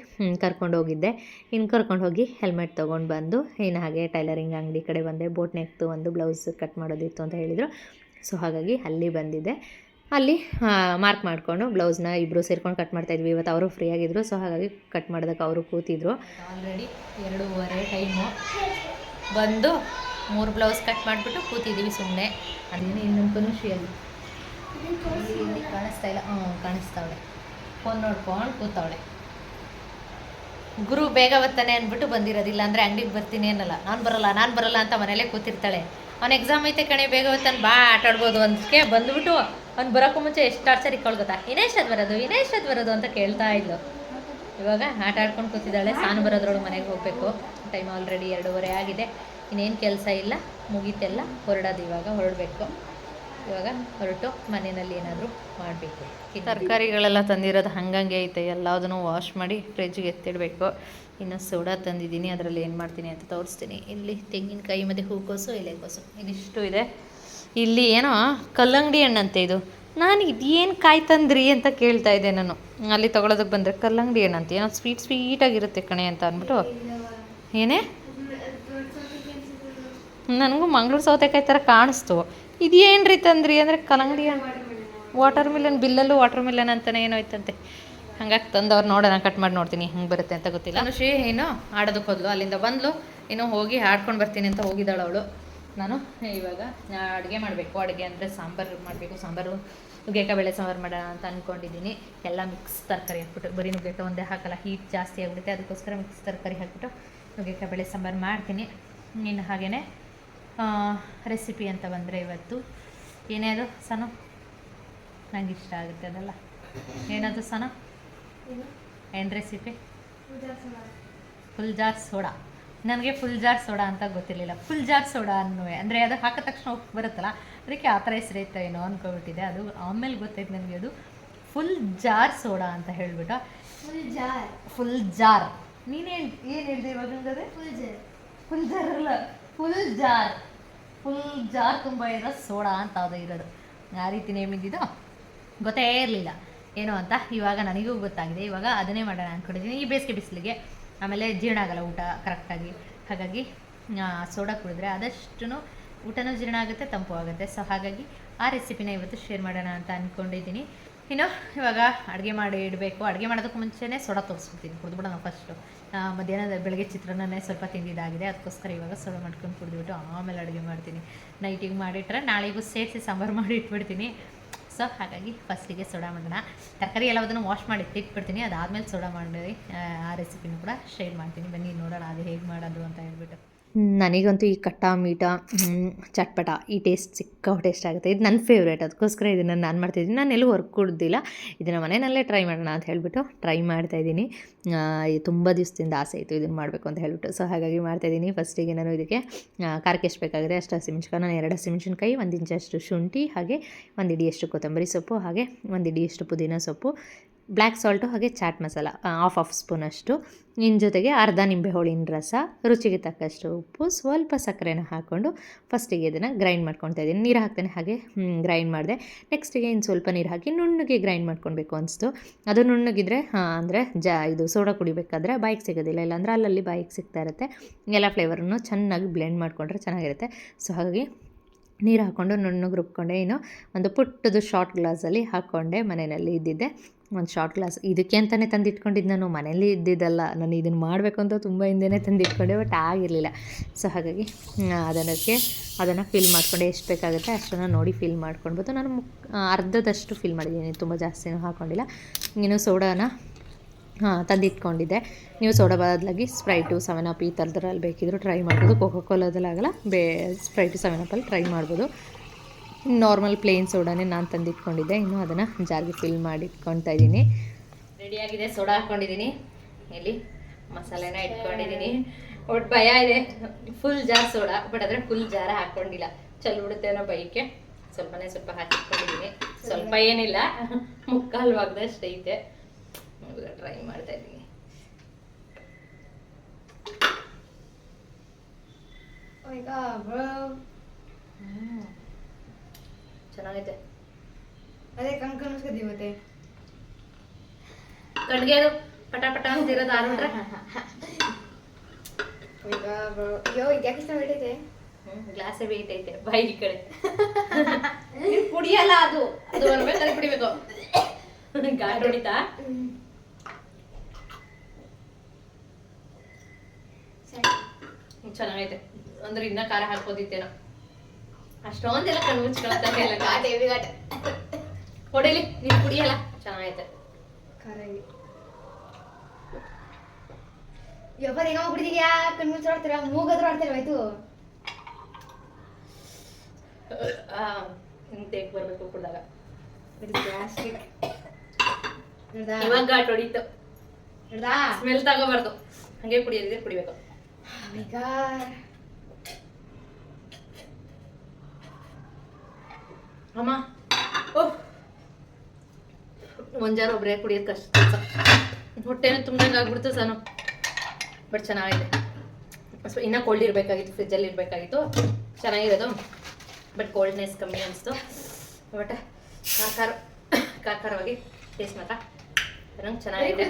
ಕರ್ಕೊಂಡು ಹೋಗಿದ್ದೆ. ಇನ್ನು ಕರ್ಕೊಂಡು ಹೋಗಿ ಹೆಲ್ಮೆಟ್ ತೊಗೊಂಡು ಬಂದು ಇನ್ನು ಹಾಗೆ ಟೈಲರಿಂಗ್ ಅಂಗಡಿ ಕಡೆ ಬಂದೆ. ಬೋಟ್ ನೆಕ್ತು ಒಂದು ಬ್ಲೌಸ್ ಕಟ್ ಮಾಡೋದಿತ್ತು ಅಂತ ಹೇಳಿದರು. ಸೊ ಹಾಗಾಗಿ ಅಲ್ಲಿ ಬಂದಿದ್ದೆ. ಅಲ್ಲಿ ಮಾರ್ಕ್ ಮಾಡಿಕೊಂಡು ಬ್ಲೌಸ್ನ ಇಬ್ಬರು ಸೇರ್ಕೊಂಡು ಕಟ್ ಮಾಡ್ತಾಯಿದ್ವಿ. ಇವತ್ತು ಅವರು ಫ್ರೀ ಆಗಿದ್ದರು. ಸೊ ಹಾಗಾಗಿ ಕಟ್ ಮಾಡೋದಕ್ಕೆ ಅವರು ಕೂತಿದ್ರು. ಆಲ್ರೆಡಿ 2:30 ಟೈಮು ಬಂದು 3 ಬ್ಲೌಸ್ ಕಟ್ ಮಾಡಿಬಿಟ್ಟು ಕೂತಿದ್ದೀವಿ ಸುಮ್ಮನೆ. ಅದೇನು ಇನ್ನೊಂದು ಕನುಷಿಯಲ್ಲಿ ಇಲ್ಲಿ ಕಾಣಿಸ್ತಾ ಇಲ್ಲ. ಕಾಣಿಸ್ತಾವಳೆ, ಫೋನ್ ನೋಡ್ಕೊಂಡು ಕೂತವಳೆ. ಗುರು ಬೇಗ ಬರ್ತಾನೆ ಅಂದ್ಬಿಟ್ಟು ಬಂದಿರೋದಿಲ್ಲ, ಅಂದರೆ ಅಂಗಡಿಗೆ ಬರ್ತೀನಿ ಅನ್ನಲ್ಲ. ನಾನು ಬರಲ್ಲ ಅಂತ ಮನೇಲೇ ಕೂತಿರ್ತಾಳೆ. ಅವ್ನು ಎಕ್ಸಾಮ್ ಐತೆ ಕಣೆ, ಬೇಗ ಬರ್ತಾನೆ ಬಾ ಆಟಾಡ್ಬೋದು ಅಂತಕ್ಕೆ ಬಂದುಬಿಟ್ಟು ಅವ್ನು ಬರೋಕ್ಕೂ ಮುಂಚೆ ಎಷ್ಟು ಟಾರ್ಚರ್ ಇಟ್ಕೊಳ್ಗೊತ್ತಾ, ಇನ್ನೆಷ್ಟದು ಬರೋದು ಅಂತ ಕೇಳ್ತಾ ಇದ್ಲು. ಇವಾಗ ಆಟ ಆಡ್ಕೊಂಡು ಕೂತಿದ್ದಾಳೆ. ಸಾನು ಬರೋದ್ರೊಳಗೆ ಮನೆಗೆ ಹೋಗಬೇಕು. ಟೈಮ್ ಆಲ್ರೆಡಿ 2:30 ಆಗಿದೆ. ಇನ್ನೇನು ಕೆಲಸ ಇಲ್ಲ, ಮುಗೀತೆಲ್ಲ, ಹೊರಡೋದು. ಇವಾಗ ಹೊರಡಬೇಕು. ಇವಾಗ ಹೊರಟು ಮನೆಯಲ್ಲಿ ಏನಾದರೂ ಮಾಡಬೇಕು. ತರಕಾರಿಗಳೆಲ್ಲ ತಂದಿರೋದು ಹಂಗಂಗೆ ಐತೆ, ಎಲ್ಲದನ್ನು ವಾಶ್ ಮಾಡಿ ಫ್ರಿಜ್ಗೆ ಎತ್ತಿಡಬೇಕು. ಇನ್ನು ಸೋಡಾ ತಂದಿದ್ದೀನಿ, ಅದರಲ್ಲಿ ಏನು ಮಾಡ್ತೀನಿ ಅಂತ ತೋರಿಸ್ತೀನಿ. ಇಲ್ಲಿ ತೆಂಗಿನಕಾಯಿ ಮತ್ತು ಹೂಕೋಸು ಎಲೆಕೋಸು ಇದಿಷ್ಟು ಇದೆ. ಇಲ್ಲಿ ಏನೋ ಕಲ್ಲಂಗಡಿ ಹಣ್ಣಂತೆ ಇದು. ನಾನು ಇದೇನು ಕಾಯಿ ತಂದ್ರಿ ಅಂತ ಕೇಳ್ತಾ ಇದ್ದೆ ನಾನು. ಅಲ್ಲಿ ತೊಗೊಳೋದಕ್ಕೆ ಬಂದರೆ ಕಲ್ಲಂಗಡಿ ಹಣ್ಣಂತೆ, ಏನೋ ಸ್ವೀಟಾಗಿರುತ್ತೆ ಕಣೆ ಅಂತ ಅಂದ್ಬಿಟ್ಟು. ಏನೇ ನನಗೂ ಮಂಗಳೂರು ಸೌತೆಕಾಯಿ ಥರ ಕಾಣಿಸ್ತು. ಇದೇನು ತಂದ್ರಿ ಅಂದರೆ ಕಲ್ಲಂಗಡಿ ಹಣ್ಣು. ವಾಟರ್ ಮಿಲನ್ ಬಿಲ್ಲಲ್ಲೂ ವಾಟರ್ ಮಿಲನ್ ಅಂತಲೇ ಏನೋ ಇತ್ತಂತೆ. ಹಂಗಾಗಿ ತಂದವ್ರು ನೋಡೋಣ, ಕಟ್ ಮಾಡಿ ನೋಡ್ತೀನಿ ಹೆಂಗೆ ಬರುತ್ತೆ ಅಂತ ಗೊತ್ತಿಲ್ಲ. ಅನುಶ್ರೀ ಏನು ಆಡೋದಕ್ಕೆ ಹೋದ್ಲು, ಅಲ್ಲಿಂದ ಬಂದ್ಲು. ಇನ್ನೂ ಹೋಗಿ ಆಡ್ಕೊಂಡು ಬರ್ತೀನಿ ಅಂತ ಹೋಗಿದ್ದಾಳು ಅವಳು. ನಾನು ಇವಾಗ ಅಡುಗೆ ಮಾಡಬೇಕು. ಅಡುಗೆ ಅಂದರೆ ಸಾಂಬಾರು ಮಾಡಬೇಕು. ಸಾಂಬಾರು ನುಗ್ಗೆಕಾಯಿ ಬೇಳೆ ಸಾಂಬಾರು ಮಾಡೋಣ ಅಂತ ಅಂದ್ಕೊಂಡಿದ್ದೀನಿ. ಎಲ್ಲ ಮಿಕ್ಸ್ ತರಕಾರಿ ಹಾಕ್ಬಿಟ್ಟು, ಬರೀ ನುಗ್ಗೆಕಾಯಿ ಒಂದೇ ಹಾಕಲ್ಲ, ಹೀಟ್ ಜಾಸ್ತಿ ಆಗಿಬಿಡುತ್ತೆ. ಅದಕ್ಕೋಸ್ಕರ ಮಿಕ್ಸ್ ತರಕಾರಿ ಹಾಕ್ಬಿಟ್ಟು ನುಗ್ಗೆಕಾಯಿ ಬೇಳೆ ಸಾಂಬಾರು ಮಾಡ್ತೀನಿ. ಇನ್ನು ಹಾಗೆಯೇ ರೆಸಿಪಿ ಅಂತ ಬಂದರೆ ಇವತ್ತು ಏನೇ ಅದು ಸನು, ನಂಗೆ ಇಷ್ಟ ಆಗುತ್ತೆ ಅದೆಲ್ಲ. ಏನದು ಸನು, ಏನು ರೆಸಿಪಿ? Full jar soda. ನನಗೆ ಫುಲ್ ಜಾರ್ ಸೋಡಾ ಅಂತ ಗೊತ್ತಿರಲಿಲ್ಲ. ಫುಲ್ ಜಾರ್ ಸೋಡಾ ಅಂದರೆ ಅದು ಹಾಕಿದ ತಕ್ಷಣ ಉಪ್ಪು ಬರುತ್ತಲ್ಲ, ಅದಕ್ಕೆ ಆ ಥರ ಹೆಸರೈತೆ ಏನೋ ಅಂದ್ಕೊಬಿಟ್ಟಿದೆ. ಅದು ಆಮೇಲೆ ಗೊತ್ತಾಯ್ತು ನನಗೆ ಅದು ಫುಲ್ ಜಾರ್ ಸೋಡಾ ಅಂತ ಹೇಳಿಬಿಟ್ಟು. ಫುಲ್ ಜಾರ್ ನೀನೇನು ಏನು ಹೇಳಿದೆ ಇವಾಗ? ಫುಲ್ ಜಾರ್ ಅಲ್ಲ, ಫುಲ್ ಜಾರ್ ತುಂಬ ಇರೋ ಸೋಡಾ ಅಂತ ಅದು ಇರೋದು. ಆ ರೀತಿ ನೇಮ್ ಇದ್ದಿದ್ದು ಗೊತ್ತೇ ಇರಲಿಲ್ಲ ಏನೋ ಅಂತ. ಇವಾಗ ನನಗೂ ಗೊತ್ತಾಗಿದೆ. ಇವಾಗ ಅದನ್ನೇ ಮಾಡೋಣ ಅಂದ್ಕೊಂಡಿದ್ದೀನಿ ಈ ಬೇಸಿಗೆ ಬಿಸಿಲಿಗೆ. ಆಮೇಲೆ ಜೀರ್ಣ ಆಗಲ್ಲ ಊಟ ಕರೆಕ್ಟಾಗಿ, ಹಾಗಾಗಿ ಸೋಡಾ ಕುಡಿದ್ರೆ ಆದಷ್ಟು ಊಟನೂ ಜೀರ್ಣ ಆಗುತ್ತೆ, ತಂಪು ಆಗುತ್ತೆ. ಸೊ ಹಾಗಾಗಿ ಆ ರೆಸಿಪಿನ ಇವತ್ತು ಶೇರ್ ಮಾಡೋಣ ಅಂತ ಅಂದ್ಕೊಂಡಿದ್ದೀನಿ. ಇನ್ನು ಇವಾಗ ಅಡುಗೆ ಮಾಡಿ ಇಡಬೇಕು. ಅಡುಗೆ ಮಾಡೋದಕ್ಕೆ ಮುಂಚೆನೇ ಸೋಡಾ ತೋರಿಸ್ಬಿಡ್ತೀನಿ, ಕುಡಿದ್ಬಿಡೋಣ ಫಸ್ಟು. ಮಧ್ಯಾಹ್ನದ ಬೆಳಗ್ಗೆ ಚಿತ್ರಾನ್ನನೇ ಸ್ವಲ್ಪ ತಿಂದಿದ್ದಾಗಿದೆ, ಅದಕ್ಕೋಸ್ಕರ ಇವಾಗ ಸೋಡಾ ಮಾಡ್ಕೊಂಡು ಕುಡಿದ್ಬಿಟ್ಟು ಆಮೇಲೆ ಅಡುಗೆ ಮಾಡ್ತೀನಿ. ನೈಟಿಗೆ ಮಾಡಿಟ್ರೆ ನಾಳೆಗೂ ಸೇರಿಸಿ ಸಾಂಬಾರು ಮಾಡಿ ಇಟ್ಬಿಡ್ತೀನಿ. ಸೊ ಹಾಗಾಗಿ ಫಸ್ಟಿಗೆ ಸೋಡಾ ಮಾಡೋಣ. ತರಕಾರಿ ಎಲ್ಲದನ್ನು ವಾಶ್ ಮಾಡಿ ಇಟ್ಬಿಡ್ತೀನಿ. ಅದಾದಮೇಲೆ ಸೋಡಾ ಮಾಡಿ ಆ ರೆಸಿಪಿನೂ ಕೂಡ ಶೇರ್ ಮಾಡ್ತೀನಿ. ಬನ್ನಿ ನೋಡೋಣ ಅದು ಹೇಗೆ ಮಾಡೋದು ಅಂತ ಹೇಳ್ಬಿಟ್ಟು. ನನಗಂತೂ ಈ ಕಟ್ಟ ಮೀಠ ಚಟ್ಪಟ ಈ ಟೇಸ್ಟ್ ಟೇಸ್ಟ್ ಆಗುತ್ತೆ. ಇದು ನನ್ನ ಫೇವ್ರೇಟ್, ಅದಕ್ಕೋಸ್ಕರ ಇದನ್ನು ನಾನು ಮಾಡ್ತಾಯಿದ್ದೀನಿ. ನಾನು ಎಲ್ಲೂ ಹೊರಗೆ ಕುಡ್ದಿಲ್ಲ, ಇದನ್ನು ಮನೆಯಲ್ಲೇ ಟ್ರೈ ಮಾಡೋಣ ಅಂತ ಹೇಳಿಬಿಟ್ಟು ಟ್ರೈ ಮಾಡ್ತಾಯಿದ್ದೀನಿ. ತುಂಬ ದಿವಸದಿಂದ ಆಸೆ ಇತ್ತು ಇದನ್ನು ಮಾಡಬೇಕು ಅಂತ ಹೇಳಿಬಿಟ್ಟು. ಸೊ ಹಾಗಾಗಿ ಮಾಡ್ತಾಯಿದ್ದೀನಿ. ಫಸ್ಟಿಗೆ ನಾನು ಇದಕ್ಕೆ ಖಾರಕ್ಕೆ ಎಷ್ಟು ಬೇಕಾದರೆ ಅಷ್ಟು ಹಸಿಮೆಣ್ಸಿನ್ಕಾಯಿ, ನಾನು 2 ಹಸಿಮೆಣ್ಸಿನ್ಕಾಯಿ, 1 ಇಂಚಷ್ಟು ಶುಂಠಿ, ಹಾಗೆ 1 ಹಿಡಿಯಷ್ಟು ಕೊತ್ತಂಬರಿ ಸೊಪ್ಪು, ಹಾಗೆ 1 ಹಿಡಿಯಷ್ಟು ಪುದೀನ ಸೊಪ್ಪು, ಬ್ಲ್ಯಾಕ್ ಸಾಲ್ಟು, ಹಾಗೆ ಚಾಟ್ ಮಸಾಲ ಹಾಫ್ ಸ್ಪೂನಷ್ಟು, ಇನ್ನು ಜೊತೆಗೆ ಅರ್ಧ ನಿಂಬೆಹೋಳಿನ ರಸ, ರುಚಿಗೆ ತಕ್ಕಷ್ಟು ಉಪ್ಪು, ಸ್ವಲ್ಪ ಸಕ್ಕರೆನ ಹಾಕ್ಕೊಂಡು ಫಸ್ಟಿಗೆ ಇದನ್ನು ಗ್ರೈಂಡ್ ಮಾಡ್ಕೊತಾ ಇದ್ದೀನಿ. ನೀರು ಹಾಕ್ತೇನೆ, ಹಾಗೆ ಗ್ರೈಂಡ್ ಮಾಡಿದೆ. ನೆಕ್ಸ್ಟಿಗೆ ಇನ್ನು ಸ್ವಲ್ಪ ನೀರು ಹಾಕಿ ನುಣ್ಣಗೆ ಗ್ರೈಂಡ್ ಮಾಡ್ಕೊಳ್ಬೇಕು ಅನಿಸ್ತು. ಅದು ನುಣ್ಣಗಿದ್ರೆ ಅಂದರೆ ಇದು ಸೋಡಾ ಕುಡಿಬೇಕಾದ್ರೆ ಬಾಯಿಗೆ ಸಿಗೋದಿಲ್ಲ, ಇಲ್ಲಾಂದರೆ ಅಲ್ಲಲ್ಲಿ ಬಾಯಿಗೆ ಸಿಗ್ತಾ ಇರುತ್ತೆ. ಎಲ್ಲ ಫ್ಲೇವರನ್ನು ಚೆನ್ನಾಗಿ ಬ್ಲೆಂಡ್ ಮಾಡಿಕೊಂಡ್ರೆ ಚೆನ್ನಾಗಿರುತ್ತೆ. ಸೊ ಹಾಗಾಗಿ ನೀರು ಹಾಕ್ಕೊಂಡು ನುಣ್ಣಗೆ ರುಬ್ಕೊಂಡೆ. ಇನ್ನು ಒಂದು ಪುಟ್ಟದು ಶಾರ್ಟ್ ಗ್ಲಾಸಲ್ಲಿ ಹಾಕ್ಕೊಂಡೆ. ಮನೆಯಲ್ಲಿ ಇದ್ದಿದ್ದೆ ಒಂದು ಶಾರ್ಟ್ ಗ್ಲಾಸ್, ಇದಕ್ಕೆ ಅಂತಲೇ ತಂದಿಟ್ಕೊಂಡಿದ್ದು. ನಾನು ಮನೇಲಿ ಇದ್ದಿದ್ದಲ್ಲ, ನಾನು ಇದನ್ನು ಮಾಡಬೇಕು ಅಂತ ತುಂಬ ಹಿಂದೆಯೇ ತಂದಿಟ್ಕೊಂಡೆ, ಬಟ್ ಆಗಿರಲಿಲ್ಲ. ಸೊ ಹಾಗಾಗಿ ಅದನ್ನು ಫಿಲ್ ಮಾಡಿಕೊಂಡೆ. ಎಷ್ಟು ಬೇಕಾಗುತ್ತೆ ಅಷ್ಟನ್ನು ನೋಡಿ ಫಿಲ್ ಮಾಡ್ಕೊಳ್ಬೋದು. ನಾನು ಅರ್ಧದಷ್ಟು ಫಿಲ್ ಮಾಡಿದ್ದೀನಿ, ತುಂಬ ಜಾಸ್ತಿನೂ ಹಾಕ್ಕೊಂಡಿಲ್ಲ. ಇನ್ನು ಸೋಡಾನ ತಂದಿಟ್ಕೊಂಡಿದ್ದೆ. ನೀವು ಸೋಡಾ ಬದಲಾಗಿ ಸ್ಪ್ರೈಟು, 7up ಈ ಥರದ್ರಲ್ಲಿ ಬೇಕಿದ್ದರೂ ಟ್ರೈ ಮಾಡ್ಬೋದು. ಕೋಕೋಕೋಲಾದಲ್ಲಾಗಲ್ಲ, ಸ್ಪ್ರೈಟು 7upಲ್ಲಿ ಟ್ರೈ ಮಾಡ್ಬೋದು. ನಾರ್ಮಲ್ ಪ್ಲೇನ್ ಸೋಡಾನೇ ನಾನು ತಂದಿಟ್ಕೊಂಡಿದ್ದೆ. ಇನ್ನು ಅದನ್ನು ಜಾರ್ಗೆ ಫಿಲ್ ಮಾಡಿ ಇಟ್ಕೊಳ್ತಾ ಇದ್ದೀನಿ. ರೆಡಿಯಾಗಿದೆ, ಸೋಡಾ ಹಾಕ್ಕೊಂಡಿದ್ದೀನಿ. ಇಲ್ಲಿ ಮಸಾಲೆನ ಇಟ್ಕೊಂಡಿದ್ದೀನಿ. ಒಟ್ಟು ಭಯ ಇದೆ ಫುಲ್ ಜಾರ್ ಸೋಡಾ, ಬಟ್ ಆದರೆ ಫುಲ್ ಜಾರ ಹಾಕ್ಕೊಂಡಿಲ್ಲ, ಚೆಲ್ಬಿಡುತ್ತೆ ಅನ್ನೋ ಬೈಕೆ ಸ್ವಲ್ಪ ಹಾಕಿಟ್ಕೊಂಡಿದ್ದೀನಿ. ಸ್ವಲ್ಪ ಏನಿಲ್ಲ, ಮುಕ್ಕಾಲು ಭಾಗದಷ್ಟು ಐತೆ. ಟ್ರೈ ಮಾಡ್ತಾ ಇದ್ದೀನಿ. ಚೆನ್ನಾಗೈತೆ. ಅದೇ ಕಣ್ಕನ್ಸ್ಕದಿ ಮತ್ತೆ ಕಣ್ಗೆ ಅದು ಪಟ ಪಟ ಅಂತಿರೋದು ಆರೋಡ್ರೆ. ಅಯ್ಯೋ ಇದ್ಯಾಕೆ ಇಷ್ಟ ಬೇಟೈತೆ? ಗ್ಲಾಸೇ ವೇಟ್ ಐತೆ ಬಾಯಿ ಕಡೆ. ಕುಡಿಯಲ್ಲ, ಅದು ಬರ್ಬೇಕಾದ್ರೆ ಕುಡಿಬೇಕು. ಗಾಡಿ ಹೊಡಿತಾ ಚೆನ್ನಾಗೈತೆ. ಅಂದ್ರೆ ಇನ್ನ ಖಾರ ಹಾಕ್ಬೋದಿತ್ತೇನೋ, ಅಷ್ಟೊಂದೆಲ್ಲ ಕಣ್ಣು ಮುಚ್ಕೊಳತ್ತ ಹೊಡಿಲಿ. ನೀನು ಕುಡಿಯಲ್ಲ, ಚೆನ್ನಾಗೈತೆ. ಯಾವಾಗ ಹೆಂಗ ಕುಡಿದೀಯಾ? ಕಣ್ಣು ಮುಚ್ಚಾಡ್ತೀರಾ, ಮೂಗಾದ್ರೂ ಆಡ್ತೀರ ಆಯ್ತು. ತೇಕ್ ಬರ್ಬೇಕು ಕುಡ್ದಾಗ. ಇವಾಗ ಘಾಟ್ ಹೊಡಿತು, ಸ್ಮೆಲ್ ತಗೋಬಾರ್ದು, ಹಂಗೆ ಕುಡಿಯೋದಿದ್ರೆ ಕುಡಿಬೇಕು. ಅಮ್ಮ ಒಂಜಾರು ಒಬ್ಬರೇ ಕುಡಿಯೋದು ಕಷ್ಟ ಕೆಲಸ. ಹೊಟ್ಟೆನೂ ತುಂಬ್ದಂಗೆ ಆಗ್ಬಿಡ್ತು ಸಾನು, ಬಟ್ ಚೆನ್ನಾಗಿದೆ. ಇನ್ನೂ ಕೋಲ್ಡ್ ಇರಬೇಕಾಗಿತ್ತು, ಫ್ರಿಜ್ಜಲ್ಲಿ ಇರಬೇಕಾಗಿತ್ತು, ಚೆನ್ನಾಗಿರೋದು. ಬಟ್ ಕೋಲ್ಡ್ನೆಸ್ ಕಮ್ಮಿ ಅನಿಸ್ತು. ಬಟ್ ಖಾರವಾಗಿ ಟೇಸ್ಟ್ ಮಾತ್ರ ನಂಗೆ ಚೆನ್ನಾಗಿದೆ.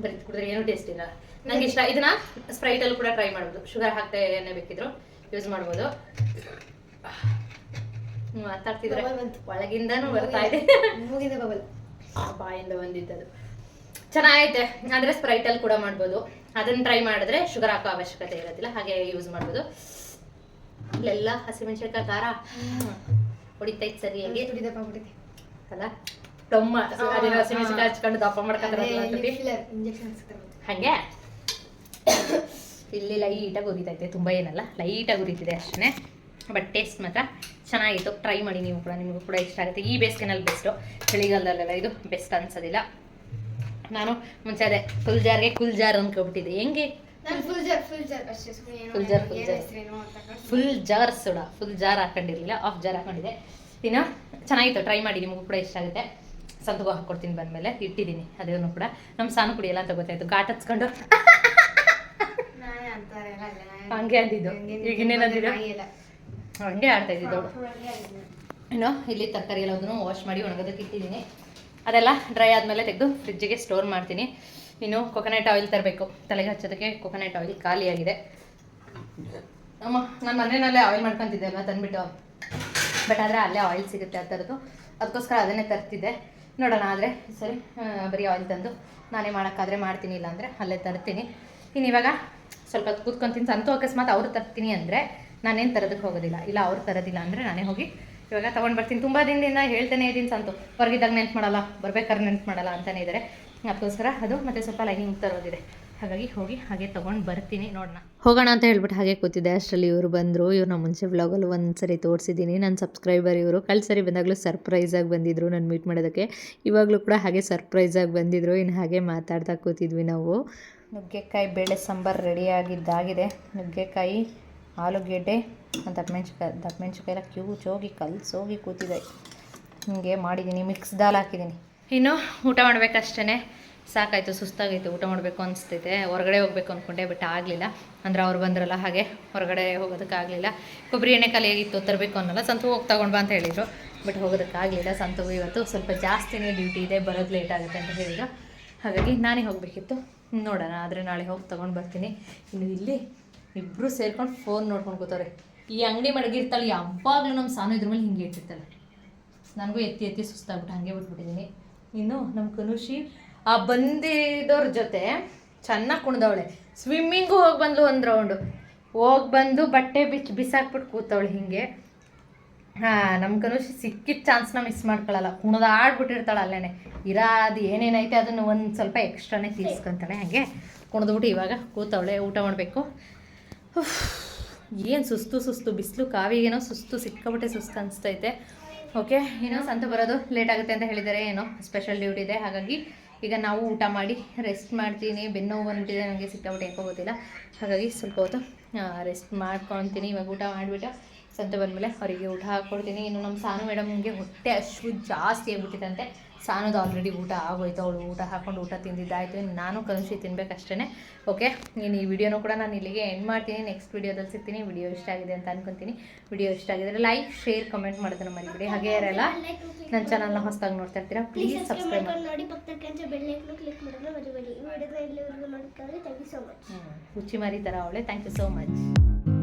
ಬರೀ ಕುಡಿದ್ರೆ ಏನೂ ಟೇಸ್ಟ್ ಇಲ್ಲ, ನಂಗೆ ಇಷ್ಟ. ಇದನ್ನ ಸ್ಪ್ರೈಟಲ್ಲೂ ಕೂಡ ಟ್ರೈ ಮಾಡ್ಬೋದು. ಶುಗರ್ ಹಾಕ್ತಾ ಏನೇ ಬೇಕಿದ್ರು ಯೂಸ್ ಮಾಡ್ಬೋದು. ಮಾತಾಡ್ತಿದ್ರೆ ಒಳಗಿಂದನೂ ಬರ್ತಾ ಇದೆ, ಬಾಯಿಂದ ಬಂದಿದ್ದದು. ಚೆನ್ನಾಗೈತೆ. ಅಂದರೆ ಸ್ಪ್ರೈಟಲ್ಲಿ ಕೂಡ ಮಾಡ್ಬೋದು. ಅದನ್ನು ಟ್ರೈ ಮಾಡಿದ್ರೆ ಶುಗರ್ ಹಾಕೋ ಅವಶ್ಯಕತೆ ಇರೋದಿಲ್ಲ, ಹಾಗೆ ಯೂಸ್ ಮಾಡ್ಬೋದು. ಇಲ್ಲೆಲ್ಲ ಹಸಿಮೆಣಸಿನ್ಕಾಯಿ ಖಾರ ಹೊಡಿತೈತೆ ಸರಿಯಾಗಿ ಅಲ್ಲ. ಟೊಮ್ಮ ಹಸಿಮೆಣಸಿನ್ಕಾಯಿ ಹಚ್ಕೊಂಡು ದಪ್ಪ ಮಾಡ್ಕೊಂಡ್ರೆ ಹಂಗೆ ಇಲ್ಲಿ ಲೈಟಾಗಿ ಉರಿತೈತೆ, ತುಂಬ ಏನಲ್ಲ, ಲೈಟಾಗಿ ಉರಿತಿದೆ ಅಷ್ಟೇ. ಬಟ್ ಟೇಸ್ಟ್ ಮಾತ್ರ ಚೆನ್ನಾಗಿತ್ತು. ಟ್ರೈ ಮಾಡಿ ನೀವು ಕೂಡ, ನಿಮಗೂ ಕೂಡ ಇಷ್ಟ ಆಗುತ್ತೆ. ಈ ಬೇಸಿಗೆನಲ್ಲಿ ಬೆಸ್ಟು, ಚಳಿಗಾಲದಲ್ಲೆಲ್ಲ ಇದು ಬೆಸ್ಟ್ ಅನ್ಸೋದಿಲ್ಲ. ನಾನು ಮುಂಚೆ ಅದೇ ಫುಲ್ ಜಾರ್ಗೆ ಕುಲ್ ಜಾರ್ ಅಂದ್ಕೊಬಿಟ್ಟಿದ್ದೆ. ಹೆಂಗೆ ನಾನು ಫುಲ್ ಜಾರ್ ಅಷ್ಟೇ ಸುಮ್ಮನೆ ಏನೋ Full jar, full ಏನ್ jar. ಹೆಸ್ರೇನೋ ಅಂತ ಕಳ್ಸಿ. Full jar soda, full jar ಹಾಕೊಂಡಿರಲಿಲ್ಲ, ಆಫ್ ಜಾರ್ ಹಾಕೊಂಡಿದ್ದೆ. ಇನ್ನು ಚೆನ್ನಾಗಿತ್ತು, ಟ್ರೈ ಮಾಡಿ, ನಿಮಗೂ ಕೂಡ ಇಷ್ಟ ಆಗುತ್ತೆ. ಸಂತಗೂ ಹಾಕ್ಕೊಡ್ತೀನಿ ಬಂದಮೇಲೆ, ಇಟ್ಟಿದ್ದೀನಿ ಅದೇನು ಕೂಡ. ನಮ್ಮ ಸಾನು ಕುಡಿಯಲ್ಲ ಅಂತ ಗೊತ್ತಾಯ್ತು, ಘಾಟ್ ಹಚ್ಕೊಂಡು ನಾನೇ ಅಂತಾರೆ ಎಲ್ಲ ಅಲ್ಲ, ನಾನೇ ಹಂಗೆ ಅಂದಿದ್ದು. ಈಗ ಇನ್ನೇನು ಅಂದಿದ್ದು? ನಾಯಿ ಎಲ್ಲ. ಹಂಗೆ ಆಡ್ತಾ ಇದ್ದಿದ್ದು ಅವಳು. ಹಂಗೆ ಆಗಿದ್ದು. ಇನ್ನು ಇಲ್ಲಿ ತರಕಾರಿ ಎಲ್ಲದನ್ನು ವಾಶ್ ಮಾಡಿ ಒಣಗೋದಕ್ಕೆ ಇಟ್ಟಿದ್ದೀನಿ. ಅದೆಲ್ಲ ಡ್ರೈ ಆದಮೇಲೆ ತೆಗೆದು ಫ್ರಿಜ್ಜಿಗೆ ಸ್ಟೋರ್ ಮಾಡ್ತೀನಿ. ಇನ್ನು ಕೊಕೊನಟ್ ಆಯಿಲ್ ತರಬೇಕು, ತಲೆಗೆ ಹಚ್ಚೋದಕ್ಕೆ ಕೊಕೊನಟ್ ಆಯಿಲ್ ಖಾಲಿಯಾಗಿದೆ. ಅಮ್ಮ ನಾನು ಮನೆಯಲ್ಲೇ ಆಯಿಲ್ ಮಾಡ್ಕೊತಿದ್ದೆ ಅಲ್ವಾ ತಂದುಬಿಟ್ಟು, ಬಟ್ ಆದರೆ ಅಲ್ಲೇ ಆಯಿಲ್ ಸಿಗುತ್ತೆ ಆ ಥರದ್ದು, ಅದಕ್ಕೋಸ್ಕರ ಅದನ್ನೇ ತರ್ತಿದ್ದೆ. ನೋಡೋಣ, ಆದರೆ ಸರಿ ಬರೀ ಆಯಿಲ್ ತಂದು ನಾನೇ ಮಾಡೋಕ್ಕಾದ್ರೆ ಮಾಡ್ತೀನಿ, ಇಲ್ಲ ಅಂದರೆ ಅಲ್ಲೇ ತರ್ತೀನಿ. ಇನ್ನು ಇವಾಗ ಸ್ವಲ್ಪ ಕೂತ್ಕೊತೀನಿ. ಸಂತು ಅಕಸ್ಮಾತ್ ಅವ್ರು ತರ್ತೀನಿ ಅಂದರೆ ನಾನೇನು ತರೋದಕ್ಕೆ ಹೋಗೋದಿಲ್ಲ, ಇಲ್ಲ ಅವ್ರು ತರೋದಿಲ್ಲ ಅಂದರೆ ನಾನೇ ಹೋಗಿ ಇವಾಗ ತೊಗೊಂಡು ಬರ್ತೀನಿ. ತುಂಬ ದಿನದಿಂದ ಹೇಳ್ತಾನೆ ಇದ್ದೀನಿ ಸಂತು, ಹೊರಗಿದ್ದಾಗ ನೆನ್ಪು ಮಾಡಲ್ಲ, ಬರ್ಬೇಕಾದ್ರೆ ನೆನ್ಪು ಮಾಡಲ್ಲ ಅಂತಲೇ ಇದ್ದಾರೆ. ಅದಕ್ಕೋಸ್ಕರ ಅದು ಮತ್ತು ಸ್ವಲ್ಪ ಲೈನಿಂಗ್ ತರೋದಿದೆ, ಹಾಗಾಗಿ ಹೋಗಿ ಹಾಗೆ ತೊಗೊಂಡು ಬರ್ತೀನಿ. ನೋಡೋಣ, ಹೋಗೋಣ ಅಂತ ಹೇಳ್ಬಿಟ್ಟು ಹಾಗೆ ಕೂತಿದ್ದೆ. ಅಷ್ಟರಲ್ಲಿ ಇವರು ಬಂದರು. ಇವ್ರನ್ನ ಮುಂಚೆ ವ್ಲಾಗಲ್ಲಿ ಒಂದು ಸರಿ ತೋರಿಸಿದ್ದೀನಿ. ನನ್ನ ಸಬ್ಸ್ಕ್ರೈಬರ್ ಇವರು ಕಳೆದ ಸರಿ ಬಂದಾಗಲೂ ಸರ್ಪ್ರೈಸಾಗಿ ಬಂದಿದ್ದರು ನಾನು ಮೀಟ್ ಮಾಡೋದಕ್ಕೆ. ಇವಾಗಲೂ ಕೂಡ ಹಾಗೆ ಸರ್ಪ್ರೈಸಾಗಿ ಬಂದಿದ್ದರು. ಇನ್ನು ಹಾಗೆ ಮಾತಾಡ್ತಾ ಕೂತಿದ್ವಿ ನಾವು. ನುಗ್ಗೆಕಾಯಿ ಬೇಳೆ ಸಾಂಬಾರು ರೆಡಿಯಾಗಿದ್ದಾಗಿದೆ. ನುಗ್ಗೆಕಾಯಿ, ಆಲೂಗೆಡ್ಡೆ, ದಪ್ಪಮೆಣ್ಸಿಕಾಯಿ ಎಲ್ಲ ಕ್ಯೂಚೋಗಿ ಕಲ್ಸೋಗಿ ಕೂತಿದೆ. ಹಿಂಗೆ ಮಾಡಿದ್ದೀನಿ, ಮಿಕ್ಸ್ ದಾಲ್ ಹಾಕಿದ್ದೀನಿ. ಇನ್ನು ಊಟ ಮಾಡಬೇಕಷ್ಟೇ, ಸಾಕಾಯಿತು, ಸುಸ್ತಾಗಿತ್ತು, ಊಟ ಮಾಡಬೇಕು ಅನಿಸ್ತೈತೆ. ಹೊರಗಡೆ ಹೋಗಬೇಕು ಅಂದ್ಕೊಂಡೆ, ಬಟ್ ಆಗಲಿಲ್ಲ. ಅಂದರೆ ಅವ್ರು ಬಂದ್ರಲ್ಲ, ಹಾಗೆ ಹೊರಗಡೆ ಹೋಗೋದಕ್ಕಾಗಲಿಲ್ಲ. ಕೊಬ್ಬರಿ ಎಣ್ಣೆ ಖಾಲಿಯಾಗಿತ್ತು, ತರಬೇಕು ಅನ್ನಲ್ಲ. ಸಂತು ಹೋಗಿ ತಗೊಂಡು ಬಾ ಅಂತ ಹೇಳಿದರು, ಬಟ್ ಹೋಗೋದಕ್ಕಾಗಲಿಲ್ಲ. ಸಂತು ಇವತ್ತು ಸ್ವಲ್ಪ ಜಾಸ್ತಿನೇ ಡ್ಯೂಟಿ ಇದೆ, ಬರೋದು ಲೇಟ್ ಆಗುತ್ತೆ ಅಂತ ಹೇಳಿದ್ರು, ಹಾಗಾಗಿ ನಾನೇ ಹೋಗಬೇಕಿತ್ತು. ನೋಡೋಣ, ಆದರೆ ನಾಳೆ ಹೋಗಿ ತೊಗೊಂಡು ಬರ್ತೀನಿ. ಇನ್ನು ಇಲ್ಲಿ ಇಬ್ಬರು ಸೇರ್ಕೊಂಡು ಫೋನ್ ನೋಡ್ಕೊಂಡು ಕೂತವ್ರೆ. ಈ ಅಂಗಡಿ ಮಡಗಿರ್ತಾಳೆ ಯಾವಾಗಲೂ ನಮ್ಮ ಸಾನು ಇದ್ರ ಮೇಲೆ ಹಿಂಗೆ ಇಟ್ಟಿರ್ತಾಳೆ. ನನಗೂ ಎತ್ತಿ ಸುಸ್ತಾಗ್ಬಿಟ್ಟು ಹಾಗೆ ಬಿಟ್ಬಿಟ್ಟಿದ್ದೀನಿ. ಇನ್ನು ನಮ್ಮ ಕನುಷಿ ಆ ಬಂದಿದ್ದವ್ರ ಜೊತೆ ಚೆನ್ನಾಗಿ ಕುಣ್ದವಳೆ. ಸ್ವಿಮ್ಮಿಂಗು ಹೋಗಿ ಬಂದ್ಲು, ಒಂದು ರೌಂಡು ಹೋಗಿ ಬಂದು ಬಟ್ಟೆ ಬಿಸಾಕ್ಬಿಟ್ಟು ಕೂತವಳೆ ಹಿಂಗೆ. ನಮ್ಮ ಕನುಷಿ ಸಿಕ್ಕಿದ ಚಾನ್ಸ್ನ ಮಿಸ್ ಮಾಡ್ಕೊಳ್ಳಲ್ಲ, ಕುಣ್ದಾಡ್ಬಿಟ್ಟಿರ್ತಾಳೆ ಅಲ್ಲೇ. ಇರೋದು ಏನೇನೈತೆ ಅದನ್ನು ಒಂದು ಸ್ವಲ್ಪ ಎಕ್ಸ್ಟ್ರಾನೇ ತೀರ್ಸ್ಕೊತಾಳೆ. ಹಾಗೆ ಕುಣ್ದುಬಿಟ್ಟು ಇವಾಗ ಕೂತವಳೆ, ಊಟ ಮಾಡಬೇಕು. ಏನು ಸುಸ್ತು ಬಿಸಿಲು, ಕಾವಿಗೇನೋ ಸಿಕ್ಕಾಬಿಟ್ಟೆ ಸುಸ್ತು ಅನಿಸ್ತೈತೆ. ಓಕೆ, ಏನೋ ಸಂತು ಬರೋದು ಲೇಟ್ ಆಗುತ್ತೆ ಅಂತ ಹೇಳಿದ್ದಾರೆ, ಏನೋ ಸ್ಪೆಷಲ್ ಡ್ಯೂಟಿ ಇದೆ. ಹಾಗಾಗಿ ಈಗ ನಾವು ಊಟ ಮಾಡಿ ರೆಸ್ಟ್ ಮಾಡ್ತೀನಿ. ಬೆನ್ನೋವು ಬಂದುಬಿಟ್ಟಿದೆ ನನಗೆ, ಸಿಕ್ಕಾಬಿಟ್ಟೆ ಯಾಕೋ ಗೊತ್ತಿಲ್ಲ. ಹಾಗಾಗಿ ಸ್ವಲ್ಪ ಹೊತ್ತು ರೆಸ್ಟ್ ಮಾಡ್ಕೊತೀನಿ. ಇವಾಗ ಊಟ ಮಾಡಿಬಿಟ್ಟು ಸಂತು ಬಂದಮೇಲೆ ಅವರಿಗೆ ಊಟ ಹಾಕ್ಕೊಡ್ತೀನಿ. ಇನ್ನು ನಮ್ಮ ಸಾನು ಮೇಡಮ್ಗೆ ಹೊಟ್ಟೆ ಅಷ್ಟು ಜಾಸ್ತಿ ಆಗಿಬಿಟ್ಟಿದಂತೆ. ಸಾನದು ಆಲ್ರೆಡಿ ಊಟ ಆಗೋಯ್ತು, ಅವಳು ಊಟ ಹಾಕ್ಕೊಂಡು ಊಟ ತಿಂದಿದ್ದಾಯಿತು. ಇನ್ನು ನಾನು ಕನುಷಿ ತಿನ್ಬೇಕಷ್ಟೇ. ಓಕೆ, ಇನ್ನು ಈ ವಿಡಿಯೋನೂ ಕೂಡ ನಾನು ಇಲ್ಲಿಗೆ ಎಂಡ್ ಮಾಡ್ತೀನಿ. ನೆಕ್ಸ್ಟ್ ವಿಡಿಯೋದಲ್ಲಿ ಸಿಗ್ತೀನಿ. ವಿಡಿಯೋ ಇಷ್ಟ ಆಗಿದೆ ಅಂತ ಅನ್ಕೊತೀನಿ. ವಿಡಿಯೋ ಇಷ್ಟ ಆಗಿದ್ರೆ ಲೈಕ್, ಶೇರ್, ಕಮೆಂಟ್ ಮಾಡೋದನ್ನು ಮರಿಬೇಡಿ. ಹಾಗೆ ಯಾರೆಲ್ಲ ನನ್ನ ಚಾನಲ್ನ ಹೊಸದಾಗಿ ನೋಡ್ತಾ ಇರ್ತೀರಾ, ಪ್ಲೀಸ್ ಸಬ್ಸ್ಕ್ರೈಬ್ ಮಾಡಿ. ಹುಚ್ಚಿ ಮಾರಿ ಥರ ಅವಳೆ. Thank you so much.